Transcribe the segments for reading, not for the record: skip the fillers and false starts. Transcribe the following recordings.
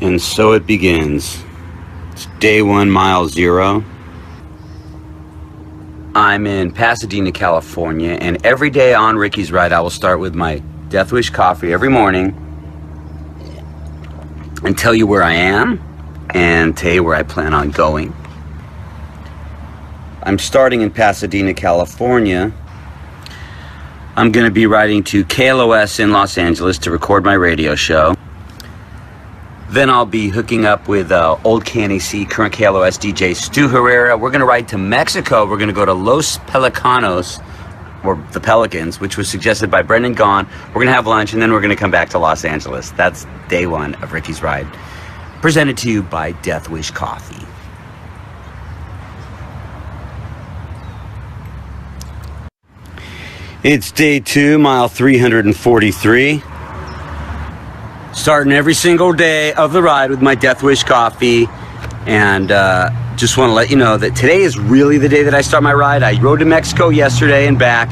And so it begins. It's day 1, mile 0. I'm in Pasadena, California, and every day on Ricky's Ride, I will start with my Death Wish coffee every morning and tell you where I am and tell you where I plan on going. I'm starting in Pasadena, California. I'm going to be riding to KLOS in Los Angeles to record my radio show. Then I'll be hooking up with old KNAC, current KLOS DJ Stu Herrera. We're going to ride to Mexico. We're going to go to Los Pelicanos, or the Pelicans, which was suggested by Brendan Gaughan. We're going to have lunch, and then we're going to come back to Los Angeles. That's day 1 of Ricky's Ride, presented to you by Death Wish Coffee. It's day 2, mile 343. Starting every single day of the ride with my Death Wish coffee. And just want to let you know that today is really the day that I start my ride. I rode to Mexico yesterday and back,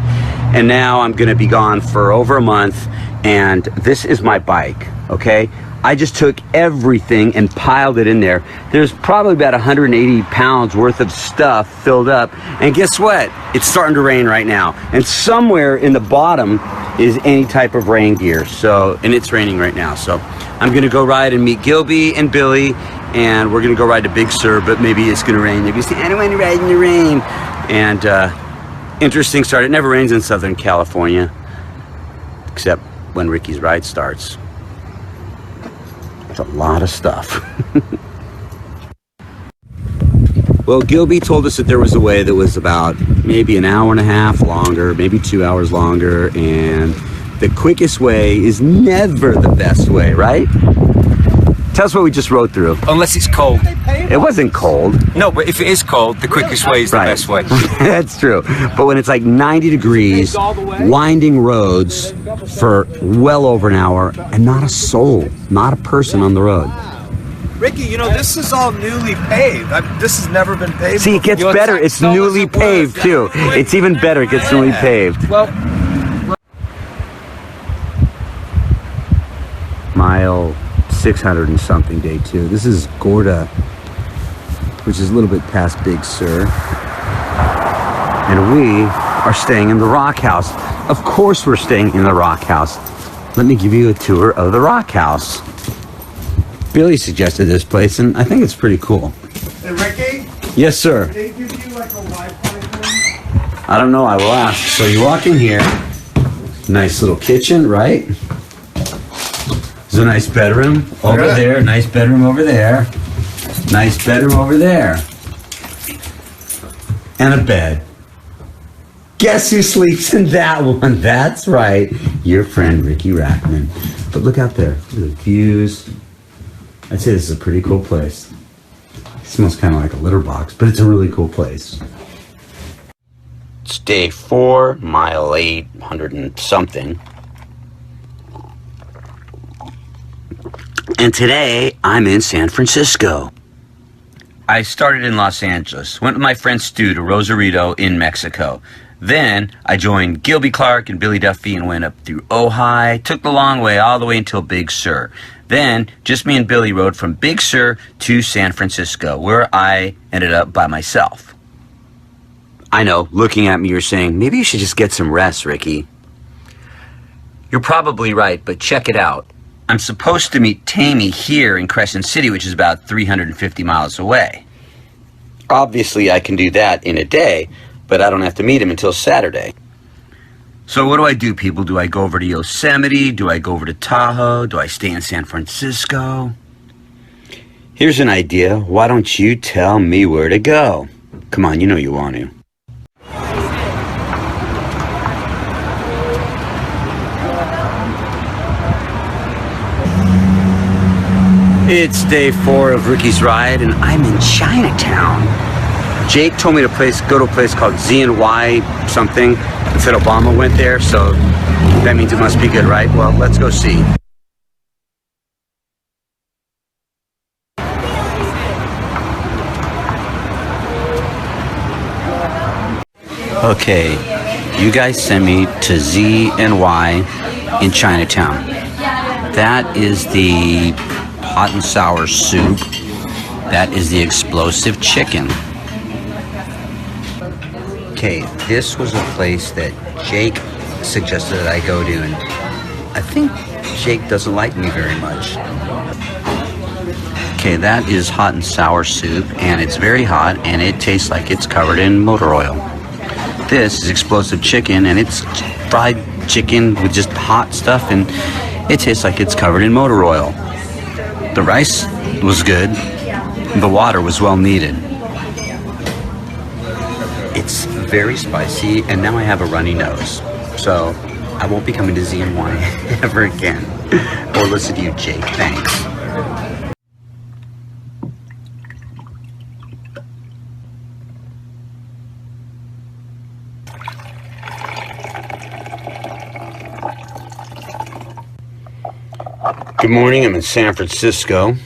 and now I'm going to be gone for over a month. And this is my bike, okay? I just took everything and piled it in there. There's probably about 180 pounds worth of stuff filled up. And guess what? It's starting to rain right now. And somewhere in the bottom is any type of rain gear. So, and it's raining right now. So I'm gonna go ride and meet Gilby and Billy, and we're gonna go ride to Big Sur, but maybe it's gonna rain. Maybe it's the anyone ride in the rain. And interesting start. It never rains in Southern California, except when Ricky's Ride starts. It's a lot of stuff. Well, Gilby told us that there was a way that was about maybe an hour and a half longer, maybe 2 hours longer, and the quickest way is never the best way, right? Tell us what we just rode through. Unless it's cold. It wasn't cold. No, but if it is cold, the quickest way is the best way. That's true. But when it's like 90 degrees, winding roads for well over an hour, and not a soul, not a person on the road. Ricky, you know, this is all newly paved. This has never been paved. See, it gets better. It's newly paved, too. It's even better. It gets newly paved. Well, mile 600 and something, day 2. This is Gorda, which is a little bit past Big Sur. And we are staying in the Rock House. Of course we're staying in the Rock House. Let me give you a tour of the Rock House. Billy suggested this place, and I think it's pretty cool. Hey, Ricky? Yes, sir. Did they give you like a Wi-Fi thing? I don't know. I will ask. So you walk in here. Nice little kitchen, right? There's a nice bedroom over there. Nice bedroom over there. Nice bedroom over there. And a bed. Guess who sleeps in that one? That's right. Your friend, Ricky Rackman. But look out there. Look at the views. I'd say this is a pretty cool place. It smells kind of like a litter box, but it's a really cool place. It's day 4, mile 800 and something. And today, I'm in San Francisco. I started in Los Angeles, went with my friend Stu to Rosarito in Mexico. Then, I joined Gilby Clark and Billy Duffy and went up through Ojai, took the long way all the way until Big Sur. Then, just me and Billy rode from Big Sur to San Francisco, where I ended up by myself. I know, looking at me, you're saying, maybe you should just get some rest, Ricky. You're probably right, but check it out. I'm supposed to meet Tammy here in Crescent City, which is about 350 miles away. Obviously, I can do that in a day, but I don't have to meet him until Saturday. So what do, people? Do I go over to Yosemite? Do I go over to Tahoe? Do I stay in San Francisco? Here's an idea. Why don't you tell me where to go? Come on, you know you want to. It's day 4 of Ricky's Ride, and I'm in Chinatown. Jake told me to go to a place called Z&Y something. It said Obama went there, so that means it must be good, right? Well, let's go see. Okay, you guys sent me to Z&Y in Chinatown. That is the hot and sour soup. That is the explosive chicken. Okay, this was a place that Jake suggested that I go to, and I think Jake doesn't like me very much. Okay, that is hot and sour soup, and it's very hot, and it tastes like it's covered in motor oil. This is explosive chicken, and it's fried chicken with just hot stuff, and it tastes like it's covered in motor oil. The rice was good. The water was well needed. It's very spicy, and now I have a runny nose. So I won't be coming to ZNY ever again. Or listen to you, Jake. Thanks. Good morning, I'm in San Francisco.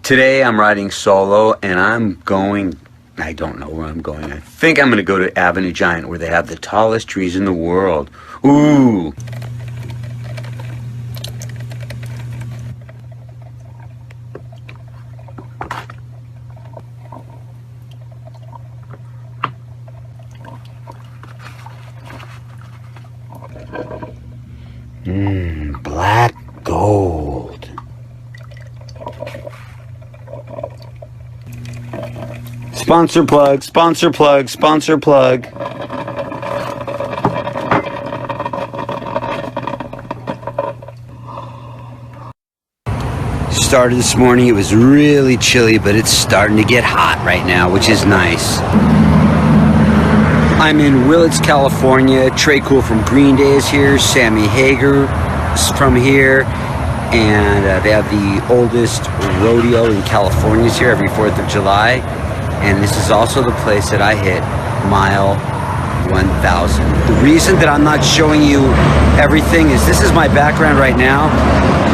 Today I'm riding solo, and I don't know where I'm going. I think I'm going to go to Avenue Giant, where they have the tallest trees in the world. Ooh! Black gold. Sponsor plug, sponsor plug, sponsor plug. Started this morning, it was really chilly, but it's starting to get hot right now, which is nice. I'm in Willits, California. Trey Cool from Green Day is here. Sammy Hagar is from here. And they have the oldest rodeo in California is here every 4th of July. And this is also the place that I hit mile 1,000. The reason that I'm not showing you everything is this is my background right now.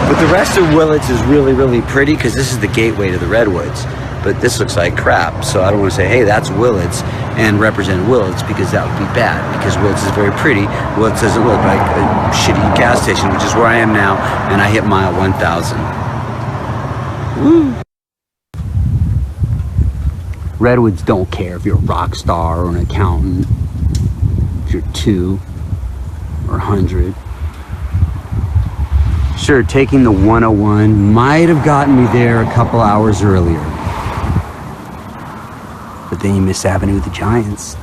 But the rest of Willits is really, really pretty because this is the gateway to the Redwoods. But this looks like crap, so I don't want to say, hey, that's Willits, and represent Willits, because that would be bad, because Willits is very pretty. Willits doesn't look like a shitty gas station, which is where I am now, and I hit mile 1,000. Woo! Redwoods don't care if you're a rock star or an accountant, if you're 2 or 100. Sure, taking the 101 might have gotten me there a couple hours earlier. But then you miss Avenue of the Giants.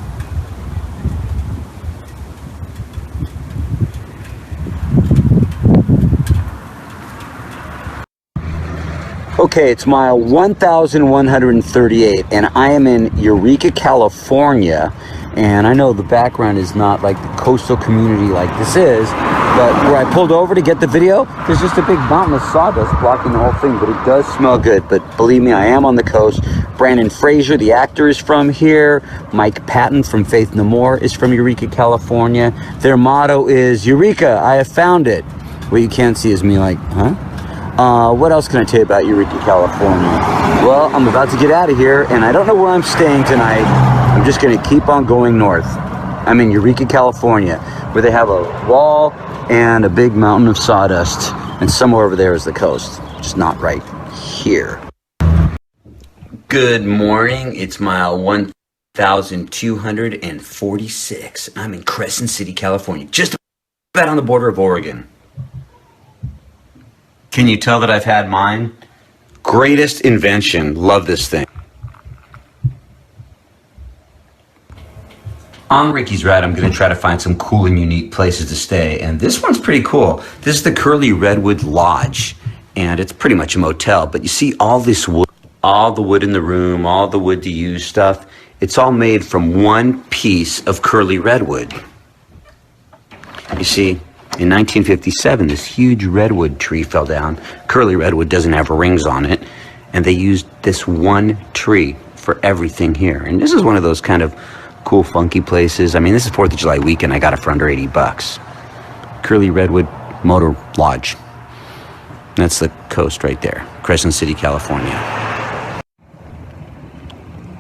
Okay, it's mile 1,138, and I am in Eureka, California. And I know the background is not like the coastal community like this is, but where I pulled over to get the video, there's just a big mountain of sawdust blocking the whole thing, but it does smell good. But believe me, I am on the coast. Brandon Fraser, the actor, is from here. Mike Patton from Faith No More is from Eureka, California. Their motto is, Eureka, I have found it. What you can't see is me like, huh? What else can I tell you about Eureka, California? Well, I'm about to get out of here, and I don't know where I'm staying tonight. I'm just going to keep on going north. I'm in Eureka, California, where they have a wall and a big mountain of sawdust, and somewhere over there is the coast, just not right here. Good morning. It's mile 1,246. I'm in Crescent City, California, just about on the border of Oregon. Can you tell that I've had mine? Greatest invention. Love this thing. On Ricky's Ride, I'm going to try to find some cool and unique places to stay. And this one's pretty cool. This is the Curly Redwood Lodge. And it's pretty much a motel. But you see all this wood, all the wood in the room, all the wood to use stuff. It's all made from one piece of curly redwood. You see, in 1957, this huge redwood tree fell down. Curly redwood doesn't have rings on it. And they used this one tree for everything here. And this is one of those kind of cool, funky places. I mean, this is 4th of July weekend. I got it for under $80. Curly Redwood Motor Lodge. That's the coast right there. Crescent City, California.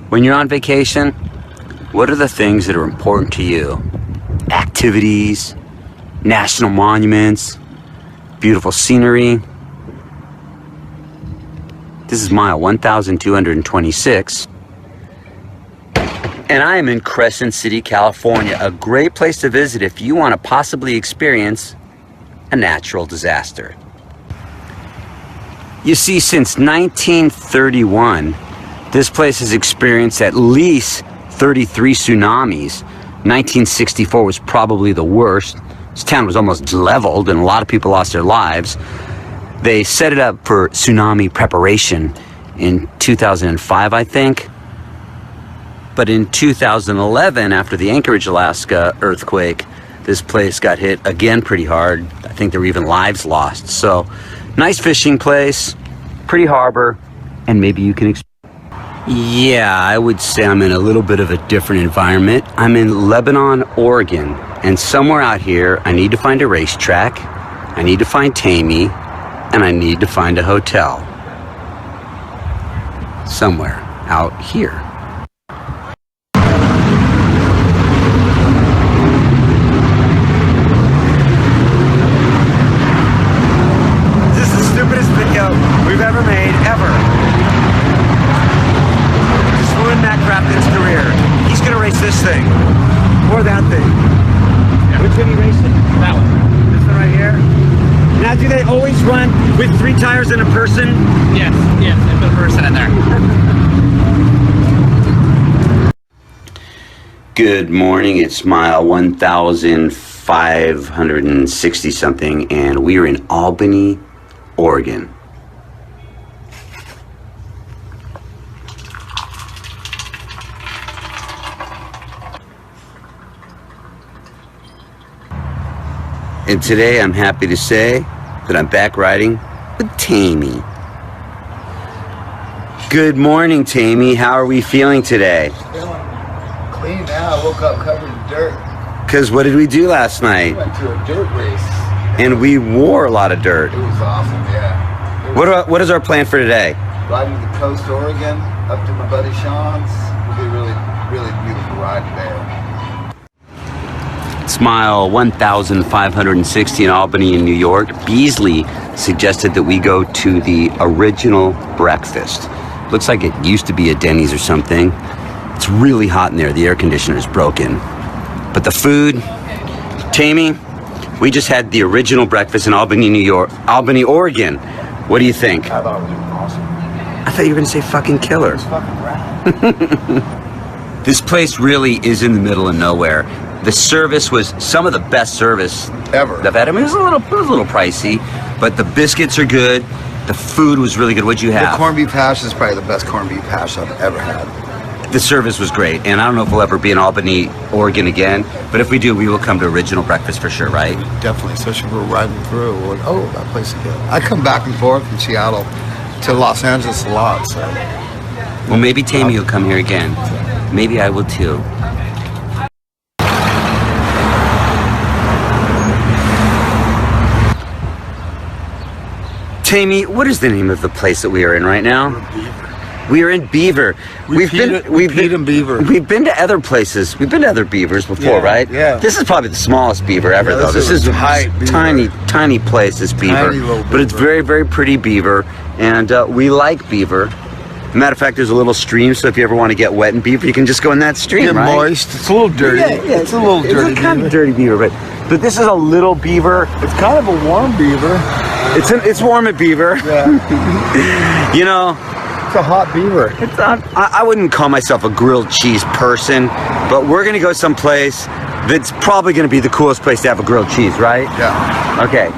When you're on vacation, what are the things that are important to you? Activities, national monuments, beautiful scenery. This is mile 1,226. And I am in Crescent City, California, a great place to visit if you want to possibly experience a natural disaster. You see, since 1931, this place has experienced at least 33 tsunamis. 1964 was probably the worst. This town was almost leveled and a lot of people lost their lives. They set it up for tsunami preparation in 2005, I think. But in 2011, after the Anchorage, Alaska earthquake, this place got hit again pretty hard. I think there were even lives lost. So, nice fishing place, pretty harbor, and maybe you can Yeah, I would say I'm in a little bit of a different environment. I'm in Lebanon, Oregon, and somewhere out here, I need to find a racetrack, I need to find Tammy, and I need to find a hotel. Somewhere out here. This is the stupidest video we've ever made, ever. Just ruined Matt Crafton's career. He's gonna race this thing. Or that thing. Yeah. Which one are you racing? That one. This one right here? Now, do they always run with 3 tires and a person? Yes, they put a person in there. Good morning, it's mile 1,560 something, and we are in Albany, Oregon. And today I'm happy to say that I'm back riding with Tammy. Good morning, Tammy. How are we feeling today? Feeling clean now. I woke up covered in dirt. Because what did we do last night? We went to a dirt race. And we wore a lot of dirt. It was awesome, yeah. What is our plan for today? Riding to the coast, Oregon, up to my buddy Sean's. It'll be a really, really beautiful ride today. It's mile 1,560 in Albany in New York. Beasley suggested that we go to the original breakfast. Looks like it used to be a Denny's or something. It's really hot in there. The air conditioner is broken. But the food, Tammy, we just had the original breakfast in Albany, Albany, Oregon. What do you think? I thought it was awesome. I thought you were gonna say fucking killer. It's fucking rad. This place really is in the middle of nowhere. The service was some of the best service Ever. I've had. I mean, it was a little pricey, but the biscuits are good. The food was really good. What'd you The have? corned beef hash is probably the best corned beef hash I've ever had. The service was great, and I don't know if we'll ever be in Albany, Oregon again, but if we do, we will come to Original Breakfast for sure, right? Definitely, especially if we're riding through. We're like, oh, that place is good. I come back and forth from Seattle to Los Angeles a lot, so. Well, maybe Tammy will come here again. Maybe I will too. Tammy, what is the name of the place that we are in right now? We are in Beaver. We've been in Beaver. We've been to other places. We've been to other beavers before, right? Yeah. This is probably the smallest beaver ever, Yeah, though. this is a tight beaver. tiny place. This beaver, Tiny little but it's beaver. very, very pretty beaver, and we like beaver. Matter of fact, there's a little stream, so if you ever want to get wet in beaver, you can just go in that stream, Get right? moist. It's a little dirty. Yeah, it's a little dirty. It's a kind of dirty beaver, but this is a little beaver. It's kind of a warm beaver. It's warm at Beaver. Yeah. You know, It's a hot beaver. it's not. I wouldn't call myself a grilled cheese person, but we're gonna go someplace that's probably gonna be the coolest place to have a grilled cheese, right? Yeah. Okay.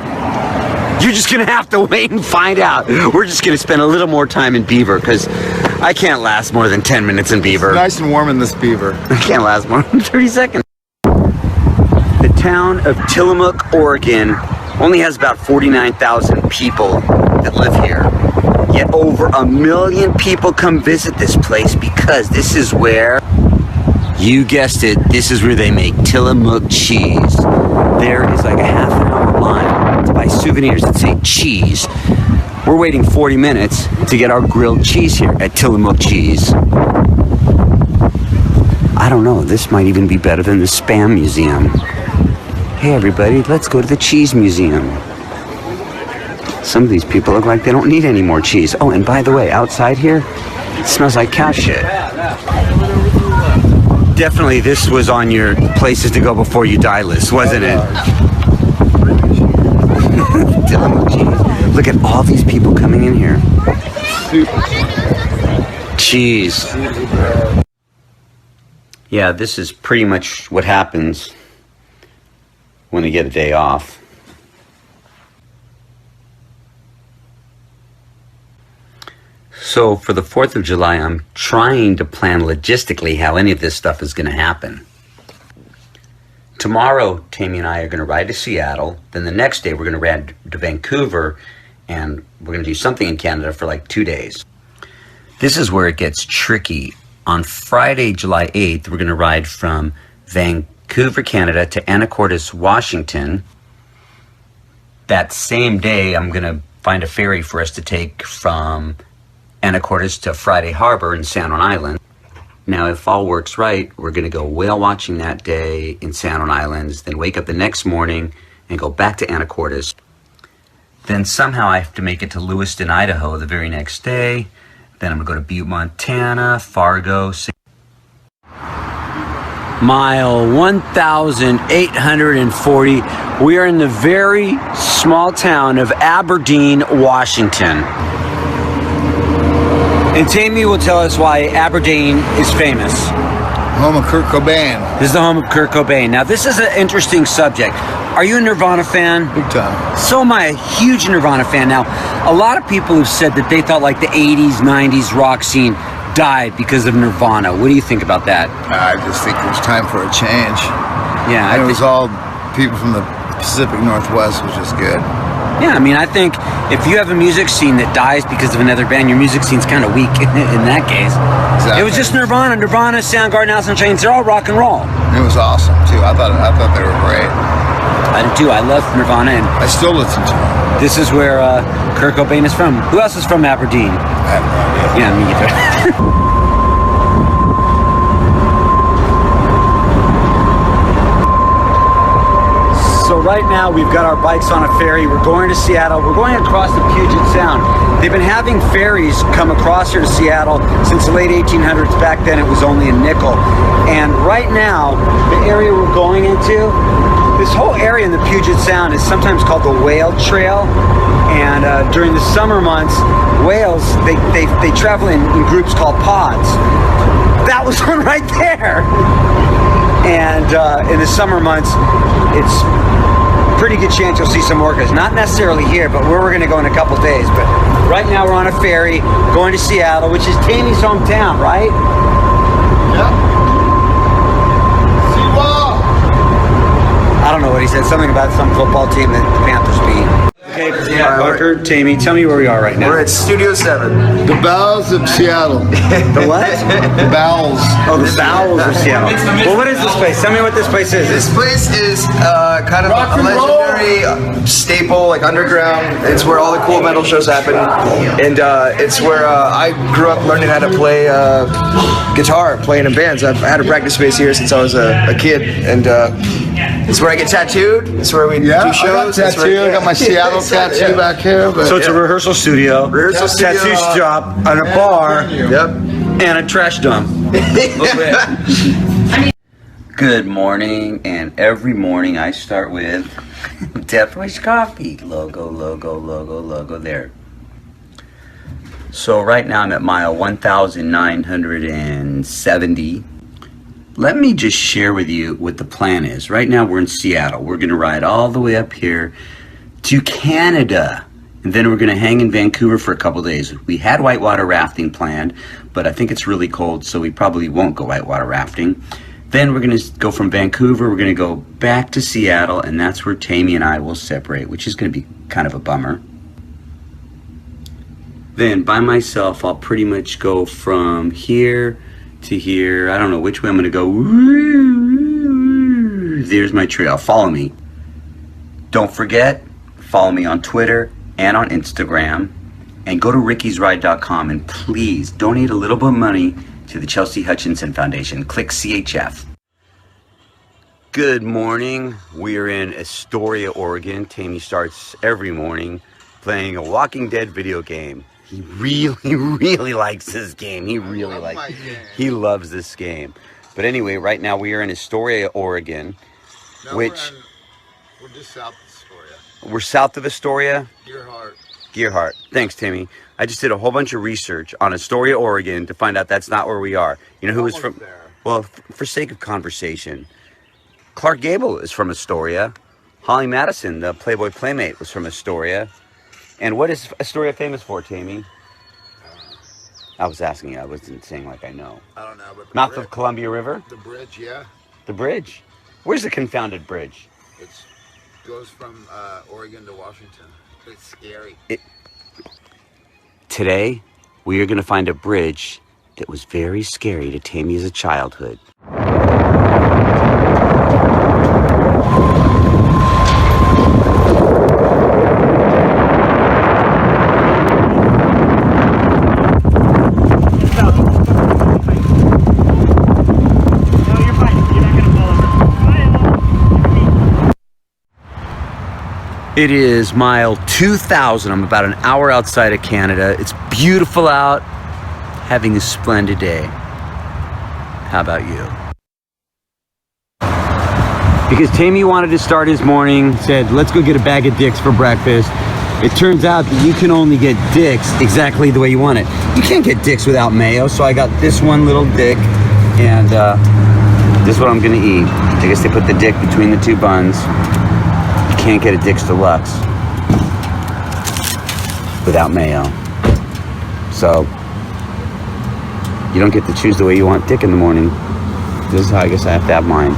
You're just gonna have to wait and find out. We're just gonna spend a little more time in Beaver because I can't last more than 10 minutes in Beaver. Nice and warm in this beaver. I can't last more than 30 seconds. The town of Tillamook, Oregon only has about 49,000 people that live here. Yet over 1 million people come visit this place because this is where, you guessed it, this is where they make Tillamook cheese. There is like a half-an-hour line to buy souvenirs that say cheese. We're waiting 40 minutes to get our grilled cheese here at Tillamook Cheese. I don't know, this might even be better than the Spam Museum. Hey everybody, let's go to the Cheese Museum. Some of these people look like they don't need any more cheese. Oh, and by the way, outside here, it smells like cow shit. Definitely this was on your places to go before you die list, wasn't it? Look at all these people coming in here. Cheese. Yeah, this is pretty much what happens when they get a day off. So for the 4th of July, I'm trying to plan logistically how any of this stuff is going to happen. Tomorrow, Tammy and I are going to ride to Seattle. Then the next day, we're going to ride to Vancouver, and we're going to do something in Canada for like 2 days. This is where it gets tricky. On Friday, July 8th, we're going to ride from Vancouver, Canada to Anacortes, Washington. That same day, I'm going to find a ferry for us to take from Anacortes to Friday Harbor in San Juan Island. Now, if all works right, we're going to go whale watching that day in San Juan Islands, then wake up the next morning and go back to Anacortes. Then somehow I have to make it to Lewiston, Idaho the very next day. Then I'm going to go to Butte, Montana, Fargo. Mile 1,840. We are in the very small town of Aberdeen, Washington. And Tammy will tell us why Aberdeen is famous. Home of Kurt Cobain. This is the home of Kurt Cobain. Now, this is an interesting subject. Are you a Nirvana fan? Big time. So am I, a huge Nirvana fan. Now, a lot of people have said that they thought like the 80s, 90s rock scene died because of Nirvana. What do you think about that? I just think it was time for a change. Yeah, And it was all people from the Pacific Northwest, which is good. Yeah, I mean, I think if you have a music scene that dies because of another band, your music scene's kind of weak in that case. Exactly. It was just Nirvana, Soundgarden, Alice in Chains. They're all rock and roll. It was awesome too. I thought they were great. I do too. I love Nirvana, and I still listen to them. this is where Kurt Cobain is from. Who else is from Aberdeen? I have no idea. Yeah, me either. So right now we've got our bikes on a ferry. We're going to Seattle. We're going across the Puget Sound. They've been having ferries come across here to Seattle since the late 1800s. Back then it was only a nickel. And right now, the area we're going into, this whole area in the Puget Sound is sometimes called the Whale Trail. And during the summer months, whales, they travel in groups called pods. That was one right there. And in the summer months, it's pretty good chance you'll see some orcas. Not necessarily here, but where we're going to go in a couple days. But right now we're on a ferry going to Seattle, which is Tammy's hometown, right? Yep. Seawall. I don't know what he said. Something about some football team that the Panthers beat. Okay, Parker, Tammy, tell me where we are right now. We're at Studio 7. The bowels of Seattle. The what? The bowels. Oh, the bowels of Seattle. Well, what is this place? Tell me what this place is. This place is kind of Rock a and roll. legendary staple, like underground. It's where all the cool metal shows happen, and it's where I grew up learning how to play guitar, playing in bands. I've had a practice space here since I was a kid, and it's where I get tattooed. It's where we do shows. I got tattoo. I got my Seattle tattoo back here. But So it's a rehearsal studio, Rehearsal studio. tattoo shop, and a bar, Yep. and a trash dump. Good morning, and every morning I start with Deathwish Coffee. Logo there. So right now I'm at mile 1,970. Let me just share with you what the plan is. Right now we're in Seattle. We're going to ride all the way up here to Canada. And then we're going to hang in Vancouver for a couple days. We had whitewater rafting planned, but I think it's really cold, so we probably won't go whitewater rafting. Then we're going to go from Vancouver, we're going to go back to Seattle, and that's where Tammy and I will separate, which is going to be kind of a bummer. Then by myself, I'll pretty much go from here to here. I don't know which way I'm going to go. There's my trail. Follow me. Don't forget, follow me on Twitter and on Instagram, and go to rickysride.com and please donate a little bit of money to the Chelsea Hutchinson Foundation. Click CHF. Good morning. We are in Astoria, Oregon. Tammy starts every morning playing a Walking Dead video game. He really likes this game. He loves this game. But anyway, right now we are in Astoria, Oregon, No, which we're just south of Astoria. we're south of Astoria. Gearhart. Thanks, Timmy. I just did a whole bunch of research on Astoria, Oregon to find out that's not where we are. You know who is from? There. Well, for sake of conversation, Clark Gable is from Astoria. Holly Madison, the Playboy Playmate, was from Astoria. And what is Astoria famous for, Tammy? I was asking you. I wasn't saying like I know. I don't know, but Mouth of Columbia River? the bridge, yeah. The bridge? Where's the confounded bridge? It goes from Oregon to Washington. It's scary. Today, we are going to find a bridge that was very scary to Tammy as a childhood. It is mile 2,000. I'm about an hour outside of Canada. It's beautiful out, having a splendid day. How about you? Because Tammy wanted to start his morning, said, let's go get a bag of dicks for breakfast. It turns out that you can only get dicks exactly the way you want it. You can't get dicks without mayo, so I got this one little dick, and this is what I'm gonna eat. I guess they put the dick between the two buns. Can't get a Dick's Deluxe without mayo. So you don't get to choose the way you want dick in the morning. This is how I guess I have to have mine.